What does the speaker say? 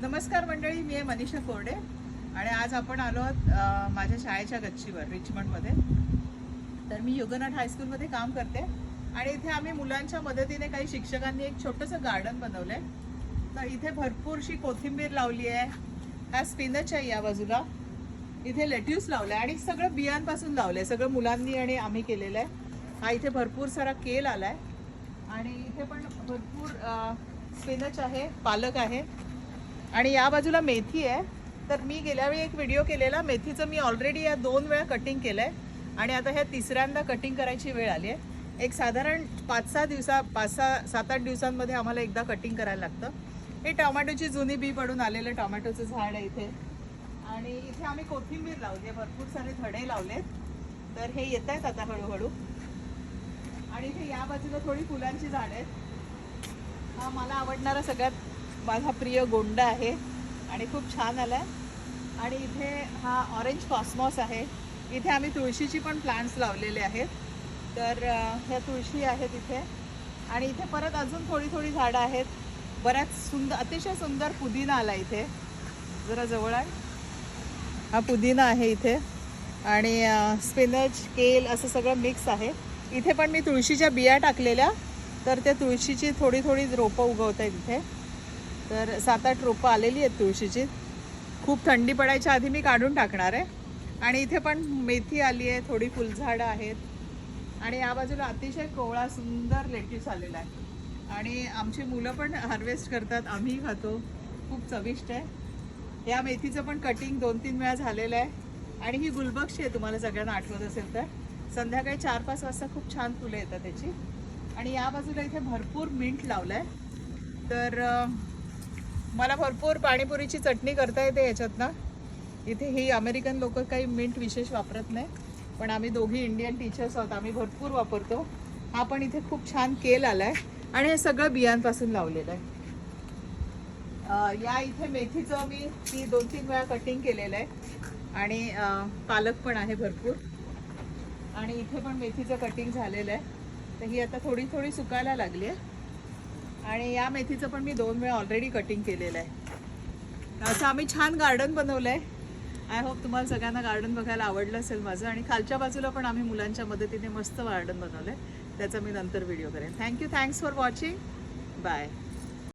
नमस्कार मंडळी, मी आहे मनीषा कोरडे आणि आज आपण आलो आहोत माझ्या शाळेच्या गच्चीवर रिचमंडमध्ये. तर मी युगनाथ हायस्कूलमध्ये काम करते आणि इथे आम्ही मुलांच्या मदतीने काही शिक्षकांनी एक छोटंसं गार्डन बनवलं आहे. तर इथे भरपूरशी कोथिंबीर लावली आहे, हा स्पिनच आहे या बाजूला, इथे लेट्यूस लावलं आहे आणि सगळं बियांपासून लावलं आहे, सगळं मुलांनी आणि आम्ही केलेलं आहे. हा इथे भरपूर सारा केल आला आहे आणि इथे पण भरपूर स्पिनच आहे, पालक आहे आणि या बाजूला मेथी आहे. तर मी गेल्या वेळी एक व्हिडिओ केलेला मेथीचं, मी ऑलरेडी या 2 वेळा कटिंग केलं आहे आणि आता ह्या तिसऱ्यांदा कटिंग करायची वेळ आली आहे. एक साधारण 7-8 दिवसांमध्ये आम्हाला एकदा कटिंग करायला लागतं. हे टोमॅटोची जुनी बी पडून आलेलं टोमॅटोचं झाड आहे इथे आणि इथे आम्ही कोथिंबीर लावली आहे, भरपूर सारे धडे लावलेत. तर हे येत आहेत आता हळूहळू. आणि इथे या बाजूला थोडी फुलांची झाड आहेत. हा मला आवडणारा सगळ्यात माझा प्रिय गोंडा आहे आणि खूप छान आला आहे. आणि इथे हा ऑरेंज कॉस्मॉस आहे. इथे आम्ही तुळशीची पण प्लांट्स लावलेले आहेत. तर ह्या तुळशी आहेत इथे आणि इथे परत अजून थोडी थोडी झाडं आहेत. बऱ्याच सुंदर, अतिशय सुंदर पुदिना आला इथे, जरा जवळ आहे. हा पुदिना आहे इथे आणि स्पिनच, केल असं सगळं मिक्स आहे. इथे पण मी तुळशीच्या बिया टाकलेल्या, तर त्या तुळशीची थोडी थोडी रोपं उगवत आहेत इथे. तर 7-8 रोपं आलेली आहेत तुळशीची. खूप थंडी पडायच्या आधी मी काढून टाकणार आहे. आणि इथे पण मेथी आली आहे, थोडी फुलझाडं आहेत आणि या बाजूला अतिशय कोवळा सुंदर लेट्यूस आलेला आहे आणि आमची मुलं पण हार्वेस्ट करतात, आम्हीही खातो, खूप चविष्ट आहे. या मेथीचं पण कटिंग 2-3 वेळा झालेलं आहे. आणि ही गुलबक्षी आहे, तुम्हाला सगळ्यांना आठवत असेल तर. संध्याकाळी 4-5 वाजता खूप छान फुलं येतात त्याची. आणि या बाजूला इथे भरपूर मिंट लावलं आहे. तर मला भरपूर पाणीपुरीची चटणी करता येते याच्यातनं. इथे ही अमेरिकन लोक काही मिंट विशेष वापरत नाही, पण आम्ही दोघी इंडियन टीचर्स आहोत, आम्ही भरपूर वापरतो. हा पण इथे खूप छान केल आला आहे आणि हे सगळं बियांपासून लावलेलं आहे. या इथे मेथीचं मी 2-3 वेळा कटिंग केलेलं आहे आणि पालक पण आहे भरपूर. आणि इथे पण मेथीचं कटिंग झालेलं आहे. तर ही आता थोडी थोडी सुकायला लागली आहे. आणि या मेथीचं पण मी 2 वेळा ऑलरेडी कटिंग केलेलं आहे. असं आम्ही छान गार्डन बनवलं आहे. आय होप तुम्हाला सगळ्यांना गार्डन बघायला आवडलं असेल माझं. आणि खालच्या बाजूला पण आम्ही मुलांच्या मदतीने मस्त गार्डन बनवलं आहे, त्याचा मी नंतर व्हिडिओ करेन. Thank you, thanks for watching. Bye.